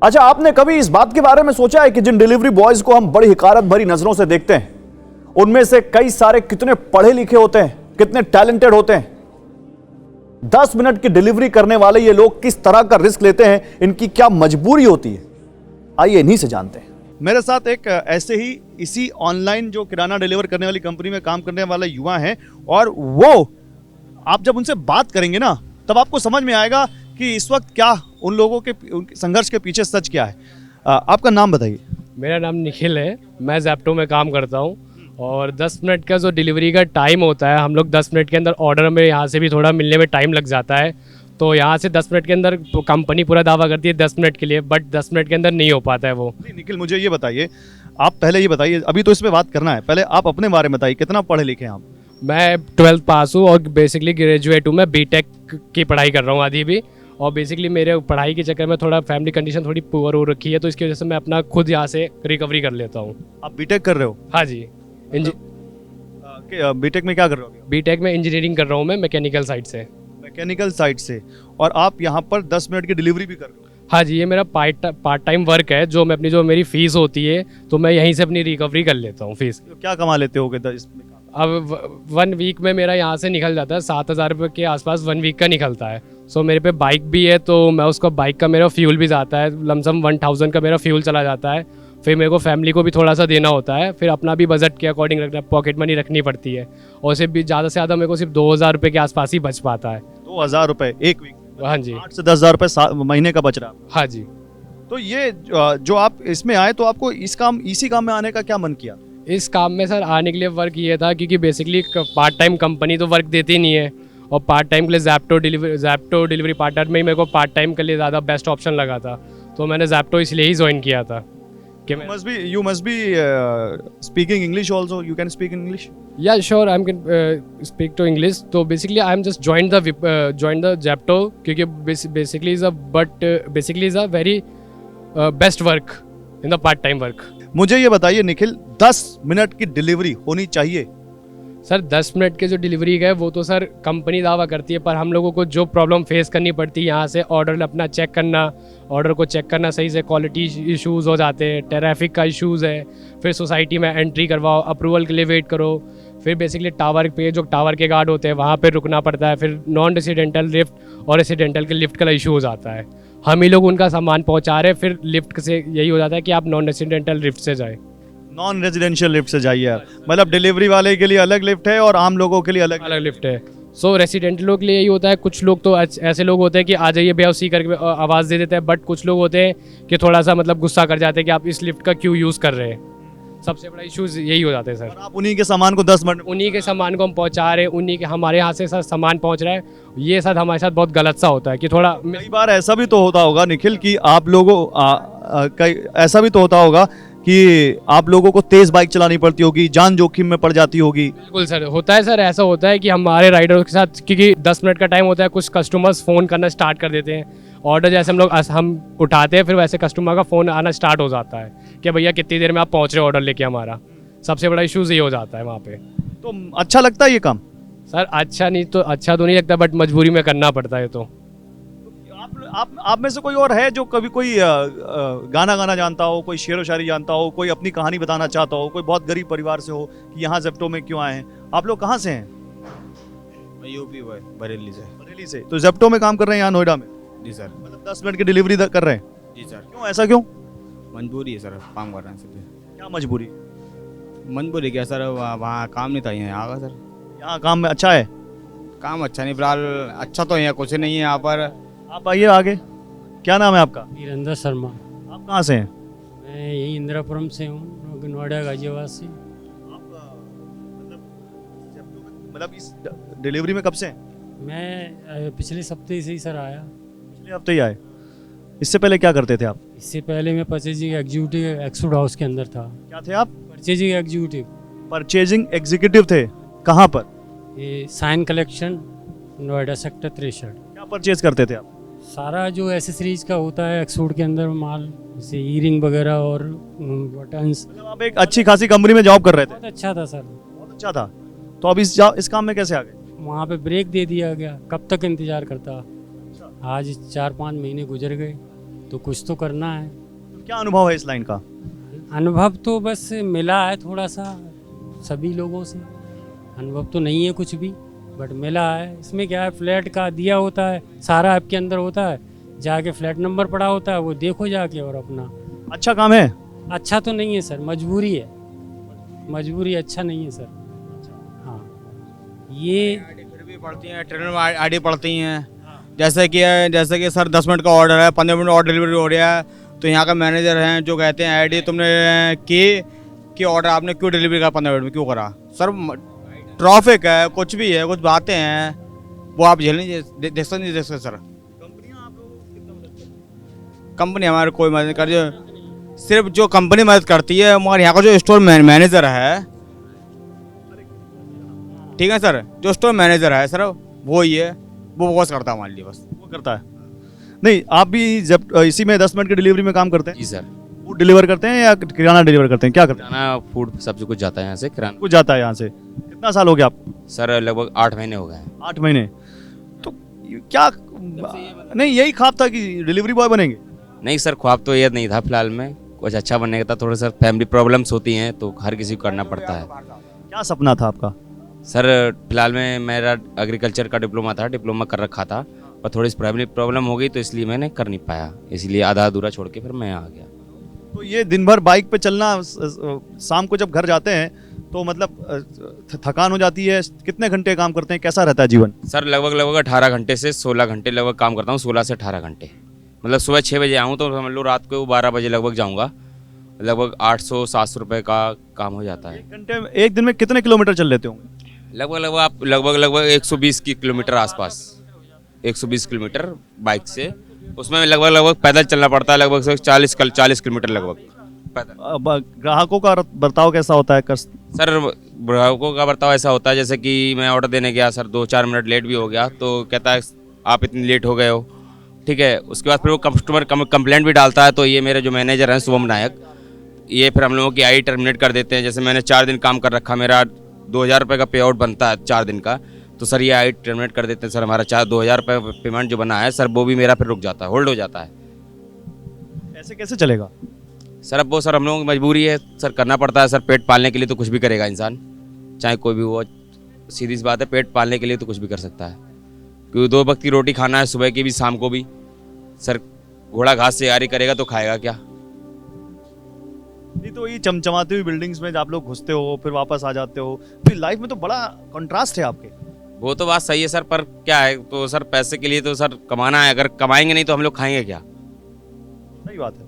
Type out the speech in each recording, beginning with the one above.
अच्छा, आपने कभी इस बात के बारे में सोचा है कि जिन डिलीवरी बॉयज को हम बड़ी हिकारत भरी नजरों से देखते हैं, उनमें से कई सारे कितने पढ़े लिखे होते हैं, कितने टैलेंटेड होते हैं। 10 मिनट की डिलीवरी करने वाले ये लोग किस तरह का रिस्क लेते हैं, इनकी क्या मजबूरी होती है, आइए इन्हीं से जानते हैं। मेरे साथ एक ऐसे ही इसी ऑनलाइन जो किराना डिलीवर करने वाली कंपनी में काम करने वाला युवा है, और वो आप जब उनसे बात करेंगे ना, तब आपको समझ में आएगा कि इस वक्त क्या उन लोगों के संघर्ष के पीछे सच क्या है। आपका नाम बताइए। मेरा नाम निखिल है, मैं ज़ेप्टो में काम करता हूँ। और 10 मिनट का जो डिलीवरी का टाइम होता है, हम लोग 10 मिनट के अंदर ऑर्डर में यहाँ से भी थोड़ा मिलने में टाइम लग जाता है, तो यहाँ से 10 मिनट के अंदर कंपनी पूरा दावा करती है 10 मिनट के लिए, बट 10 मिनट के अंदर नहीं हो पाता है वो। निखिल, मुझे ये बताइए, आप पहले ये बताइए, अभी तो इसमें बात करना है, पहले आप अपने बारे में बताइए, कितना पढ़े लिखे हैं आप? मैं 12th पास हूँ और बेसिकली ग्रेजुएट हूँ। मैं बीटेक की पढ़ाई कर रहा हूँ अभी भी, और बेसिकली मेरे पढ़ाई के चक्कर में थोड़ा फैमिली कंडीशन थोड़ी पुअर हो रखी है, तो इसकी वजह से मैं अपना खुद यहाँ से रिकवरी कर लेता हूँ। आप बीटेक कर रहे हो? हाँ जी। बीटेक में क्या कर रहे हो? बीटेक में इंजीनियरिंग कर रहा हूँ मैं, मैकेनिकल साइड से। मैकेनिकल साइड से, और आप यहाँ पर 10 मिनट की डिलीवरी भी कर रहे हो? हाँ जी, ये मेरा पार्ट टाइम वर्क है, जो मैं अपनी जो मेरी फ़ीस होती है तो मैं यहीं से अपनी रिकवरी कर लेता हूँ फीस। तो क्या कमा लेते हो इसमें? अब 1 वीक में मेरा यहाँ से निकल जाता है 7,000 रुपये के आसपास 1 वीक का निकलता है। सो मेरे पे बाइक भी है, तो मैं उसको बाइक का मेरा फ्यूल भी जाता है, लमसम 1000 का मेरा फ्यूल चला जाता है। फिर मेरे को फैमिली को भी थोड़ा सा देना होता है, फिर अपना भी बजट के अकॉर्डिंग रखना, पॉकेट मनी रखनी पड़ती है, और सिर्फ भी ज़्यादा से ज़्यादा मेरे को सिर्फ 2000 रुपये के आसपास ही बच पाता है। 2000 रुपये एक वीक? हाँ जी। 8 से 10,000 रुपये महीने का बच रहा है? हाँ जी। तो ये जो आप इसमें आए, तो आपको इसी काम में आने का क्या मन किया? इस काम में सर आने के लिए वर्क ये था क्योंकि बेसिकली पार्ट टाइम कंपनी तो वर्क देती नहीं है, और पार्ट टाइम के लिए ज़ेप्टो डिलीवरी पार्टनर में ही मेरे को पार्ट टाइम के लिए ज़्यादा बेस्ट ऑप्शन लगा था, तो मैंने ज़ेप्टो इसलिए ही ज्वाइन किया था कि you must be speaking English also. You can speak English? Yeah, sure, I can speak to English. So basically I am just joined the Zepto क्योंकि basically is a very best work in the part time work. मुझे ये बताइए Nikhil, 10 minute की delivery होनी चाहिए? Sir 10 minute के जो delivery है वो तो सर कंपनी दावा करती है, पर हम लोगों को जो प्रॉब्लम फेस करनी पड़ती है यहाँ से ऑर्डर अपना चेक करना, ऑर्डर को चेक करना सही से, क्वालिटी इश्यूज़ हो जाते हैं, ट्रैफिक का इश्यूज़ है, फिर सोसाइटी में एंट्री करवाओ, अप्रूवल के लिए वेट करो, फिर बेसिकली टावर पे जो टावर के गार्ड होते हैं वहाँ पर रुकना पड़ता है, फिर नॉन रेसिडेंटल लिफ्ट और रेसिडेंटल के लिफ्ट का इशू हो जाता है। हम ही लोग उनका सामान पहुँचा रहे, फिर लिफ्ट से यही हो जाता है कि आप नॉन रेसिडेंटल लिफ्ट से जाए, नॉन रेजिडेंशियल लिफ्ट से जाइए। मतलब डिलीवरी वाले के लिए अलग लिफ्ट है और आम लोगों के लिए अलग लिफ्ट है। सो रेसिडेंटलों के लिए यही होता है। कुछ लोग तो ऐसे लोग होते हैं कि आ जाइए भैया उसी करके आवाज़ दे देते हैं, बट कुछ लोग होते हैं कि थोड़ा सा मतलब गुस्सा कर जाते हैं कि आप इस लिफ्ट का क्यों यूज़ कर रहे हैं। सबसे बड़ा इशूज़ यही हो जाता है सर। आप उन्हीं के सामान को 10 मिनट, उन्हीं के सामान को हम पहुँचा रहे हैं, उन्हीं के हमारे यहाँ से सर सामान पहुँच रहा है, ये सर हमारे साथ बहुत गलत सा होता है कि थोड़ा। कई बार ऐसा भी तो होता होगा निखिल कि आप लोगों ऐसा भी तो होता होगा कि आप लोगों को तेज बाइक चलानी पड़ती होगी, जान जोखिम में पड़ जाती होगी। बिल्कुल सर, होता है सर, ऐसा होता है कि हमारे राइडरों के साथ, क्योंकि 10 मिनट का टाइम होता है, कुछ कस्टमर्स फ़ोन करना स्टार्ट कर देते हैं, ऑर्डर जैसे हम उठाते हैं, फिर वैसे कस्टमर का फ़ोन आना स्टार्ट हो जाता है कि भैया कितनी देर में आप पहुँच रहे हो ऑर्डर लेके। हमारा सबसे बड़ा इशूज़ ये हो जाता है वहाँ पे। तो अच्छा लगता है ये काम? सर अच्छा तो नहीं लगता, बट मजबूरी में करना पड़ता है। तो आप में से कोई और है जो कभी कोई गाना जानता हो, कोई शेर व शायरी जानता हो, कोई अपनी कहानी बताना चाहता हो, कोई बहुत गरीब परिवार से हो कि यहाँ ज़ेप्टो में क्यों आए हैं? आप लोग कहाँ से हैं? मैं यूपी बरेली से। बरेली से। तो ज़ेप्टो में काम कर रहे हैं यहाँ नोएडा में? जी सर। मतलब 10 मिनट की डिलीवरी कर रहे हैं? जी सर। क्यों, ऐसा क्यों? मजबूरी है सर, काम कर रहे हैं सर। क्या मजबूरी? मजबूरी क्या सर, वहाँ काम नहीं था, यहाँ आ गया सर। यहाँ काम में अच्छा है? काम अच्छा नहीं फिलहाल, अच्छा तो यहाँ कुछ नहीं है यहाँ पर। आप आइए आगे। क्या नाम है आपका? वीरेंद्र शर्मा। आप कहाँ से हैं? मैं यही इंदिरापुरम से हूँ, नोएडा गाजियाबाद से। आप मतलब इस डिलीवरी में कब से हैं? मैं पिछले हफ्ते से ही सर आया। पिछले हफ्ते ही आए? इससे पहले क्या करते थे आप? इससे पहले मैं परचेजिंग एग्जीक्यूटिव एक्सफूड हाउस के अंदर था। क्या थे आप? Purchasing executive. परचेजिंग एग्जीक्यूटिव थे? कहाँ पर? ये साइन कलेक्शन, नोएडा सेक्टर 63। क्या परचेज करते थे आप? सारा जो एसेसरीज का होता है एक्सफूड के अंदर माल, जैसे ईयरिंग वगैरह और बटन्स। मतलब आप एक अच्छी खासी कंपनी में जॉब कर रहे थे? बहुत अच्छा था सर। बहुत अच्छा था। तो अब इस काम में कैसे आ गए? वहाँ पे ब्रेक दे दिया गया, कब तक इंतज़ार करता। आज 4-5 महीने गुजर गए। तो कुछ तो करना है। क्या अनुभव है इस लाइन का? अनुभव तो बस मिला है थोड़ा सा सभी लोगों से, अनुभव तो नहीं है कुछ भी, बट मिला है। इसमें क्या है, फ्लैट का दिया होता है, सारा ऐप के अंदर होता है, जाके फ्लैट नंबर पड़ा होता है, वो देखो जाके और अपना। अच्छा काम है? अच्छा तो नहीं है सर, मजबूरी है, मजबूरी, अच्छा नहीं है सर। हाँ, ये फिर भी पड़ती हैं, ट्रेन में आईडी पड़ती हैं। जैसे कि सर 10 मिनट का ऑर्डर है, 15 मिनट और डिलीवरी हो रहा है, तो यहाँ का मैनेजर हैं जो कहते हैं आईडी तुमने कि ऑर्डर आपने क्यों डिलीवरी का 15 मिनट में क्यों करा। सर ट्रैफिक है, कुछ भी है, कुछ बातें हैं, वो आप झेल नहीं देख सकते सर। कंपनी हमारे कोई मदद नहीं करती, सिर्फ जो कंपनी मदद करती है मगर यहाँ का जो स्टोर मैनेजर है, ठीक है सर, जो स्टोर मैनेजर है सर वो ही है, वो फोकस करता है हमारे लिए, बस वो करता है। नहीं, आप भी जब इसी में 10 मिनट की डिलीवरी में काम करते हैं? जी सर। फूड डिलीवर करते हैं या किराना डिलीवर करते हैं, क्या करते हैं? किराना फूड सब कुछ जाता है यहाँ से, किराना। कुछ जाता है यहाँ से। कितना साल हो गया आपको? सर लगभग 8 महीने हो गए हैं। 8 महीने। तो क्या नहीं, यही ख्वाब था कि डिलीवरी बॉय बनेंगे? नहीं सर, ख्वाब तो ये नहीं था फिलहाल में, कुछ अच्छा बनने का था। थोड़ा सा फैमिली प्रॉब्लम्स होती हैं तो हर किसी को करना पड़ता है। क्या सपना था आपका? सर फिलहाल में मेरा एग्रीकल्चर का डिप्लोमा था, डिप्लोमा कर रखा था, पर थोड़ी सी फैमिली प्रॉब्लम हो गई तो इसलिए मैंने कर नहीं पाया, इसलिए आधा अधूरा छोड़ के फिर मैं आ गया। तो ये दिन भर बाइक पे चलना, शाम को जब घर जाते हैं तो मतलब थकान हो जाती है। कितने घंटे काम करते हैं, कैसा रहता है जीवन? सर लगभग 18 घंटे से 16 घंटे लगभग काम करता हूँ, 16 से 18 घंटे। मतलब सुबह 6 बजे आऊँ तो समझ लो रात को 12 बजे लगभग जाऊँगा। लगभग 800-700 रुपये का काम हो जाता है। एक दिन में कितने किलोमीटर चल लेते होंगे? लगभग 120 किलोमीटर आसपास, 120 किलोमीटर बाइक से। उसमें लगभग पैदल चलना पड़ता है, लगभग 40 किलोमीटर लगभग पैदल। ग्राहकों का बर्ताव कैसा होता है? सर ग्राहकों का बर्ताव ऐसा होता है जैसे कि मैं ऑर्डर देने गया सर, 2-4 मिनट लेट भी हो गया तो कहता है आप इतनी लेट हो गए हो, ठीक है। उसके बाद फिर वो कस्टमर कंप्लेंट भी डालता है, तो ये मेरे जो मैनेजर हैं शुभम नायक, ये फिर हम लोगों की आई टर्मिनेट कर देते हैं। जैसे मैंने 4 दिन काम कर रखा, मेरा 2000 रुपये का पे आउट बनता है 4 दिन का, तो सर ये आई टर्मिनेट कर देते हैं सर। हमारा 2000 रुपये पेमेंट जो बना है सर, वो भी मेरा फिर रुक जाता है, होल्ड हो जाता है। ऐसे कैसे चलेगा सर? अब वो सर हम लोगों की मजबूरी है सर, करना पड़ता है सर। पेट पालने के लिए तो कुछ भी करेगा इंसान, चाहे कोई भी हो, सीधी सी बात है, पेट पालने के लिए तो कुछ भी कर सकता है। क्योंकि 2 वक्त की रोटी खाना है, सुबह की भी शाम को भी। सर घोड़ा घास से यारी करेगा तो खाएगा क्या? नहीं, तो ये चमचमाती हुई बिल्डिंग्स में आप लोग घुसते हो फिर वापस आ जाते हो, तो लाइफ में तो बड़ा कंट्रास्ट है आपके। वो तो बात सही है सर, पर क्या है तो सर, पैसे के लिए तो सर कमाना है, अगर कमाएंगे नहीं तो हम लोग खाएंगे क्या? सही बात है।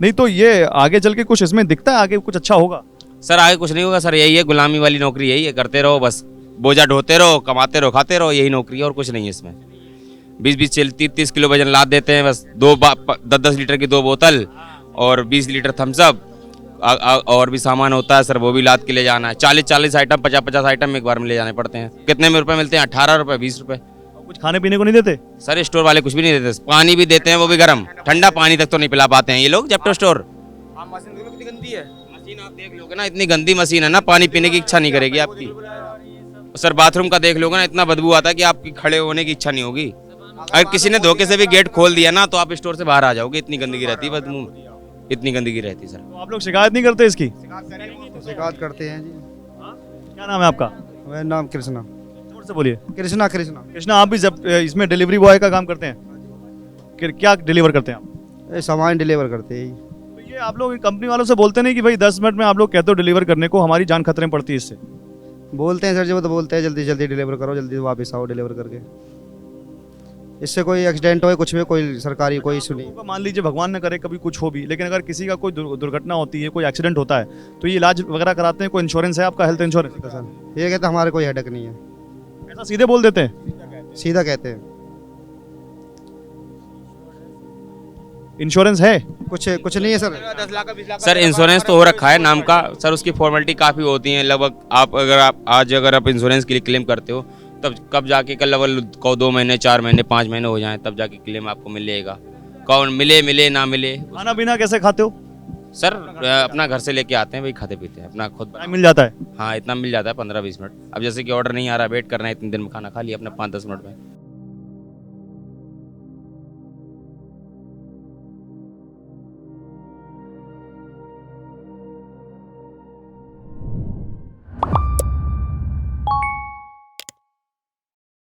नहीं तो ये आगे चल के कुछ इसमें दिखता है, आगे कुछ अच्छा होगा? सर आगे कुछ नहीं होगा सर, यही है गुलामी वाली नौकरी, यही है, करते रहो बस, बोझा ढोते रहो, कमाते रहो, खाते रहो, यही नौकरी है और कुछ नहीं है इसमें। 20-20 30 किलो वजन लाद देते हैं बस, 10-10 लीटर की 2 बोतल और 20 लीटर थम्सअप, और भी सामान होता है सर, वो भी लाद के ले जाना है। 40 आइटम, 50 आइटम एक बार में ले जाने पड़ते हैं। कितने में रुपए मिलते हैं? 18 रुपए, 20 रुपए। कुछ खाने पीने को नहीं देते? सर स्टोर वाले कुछ भी नहीं देते, पानी भी देते हैं, वो भी गर्म, ठंडा पानी तक तो नहीं पिला पाते हैं ये लोग। जेप्टो स्टोर मशीन कितनी गंदी है, मशीन आप देख लोगे ना, इतनी गंदी मशीन है ना, पानी पीने की इच्छा नहीं करेगी आपकी। सर बाथरूम का देख लोगे ना, इतना बदबू आता है कि आपकी खड़े होने की इच्छा नहीं होगी। अगर किसी ने धोखे से भी गेट खोल दिया ना तो आप स्टोर से बाहर आ जाओगे, इतनी गंदगी रहती है बदबू, इतनी गंदगी रहती है सर। तो आप लोग शिकायत नहीं करते इसकी? शिकायत करते हैं जी। क्या नाम है आपका? मेरा नाम कृष्णा। जोर से बोलिए। कृष्णा। कृष्णा, आप भी जब इसमें डिलीवरी बॉय का काम करते हैं, क्या डिलीवर करते हैं आप? ये सामान डिलीवर करते हैं। तो ये आप लोग कंपनी वालों से बोलते नहीं कि भाई 10 मिनट में आप लोग कहते हो डिलीवर करने को, हमारी जान खतरे में पड़ती है इससे? बोलते हैं सर जी, वो तो बोलते हैं जल्दी जल्दी डिलीवर करो, जल्दी वापस आओ डिलीवर करके। इससे कोई एक्सीडेंट हो, कुछ भी, कोई सरकारी कोई इशू नहीं। मान लीजिए भगवान न करे कभी कुछ हो भी, लेकिन अगर किसी का कोई दुर्घटना होती है, कोई एक्सीडेंट होता है, तो ये इलाज वगैरह कराते हैं? कोई इंश्योरेंस है आपका, हेल्थ इंश्योरेंस? सर ये कहते हैं हमारे कोई हेडेक नहीं है, ऐसा सीधे बोल देते हैं? सीधा कहते हैं। इंश्योरेंस है? कुछ नहीं है सर। सर इंश्योरेंस तो हो रखा है नाम का सर, उसकी फॉर्मेलिटी काफ़ी होती है। लगभग आप अगर आप इंश्योरेंस के लिए क्लेम करते हो, तब कब जाके कल लेवल को 2 महीने, 4 महीने, 5 महीने हो जाएं, तब जाके क्लेम आपको मिलेगा। कौन मिले ना मिले। खाना पीना कैसे खाते हो? सर अपना घर से लेके आते हैं, वही खाते पीते हैं, अपना खुद टाइम मिल जाता है? हाँ इतना मिल जाता है, 15-20 मिनट। अब जैसे कि ऑर्डर नहीं आ रहा, वेट करना है, इतने दिन में खाना खा लिया अपने 5-10 मिनट में।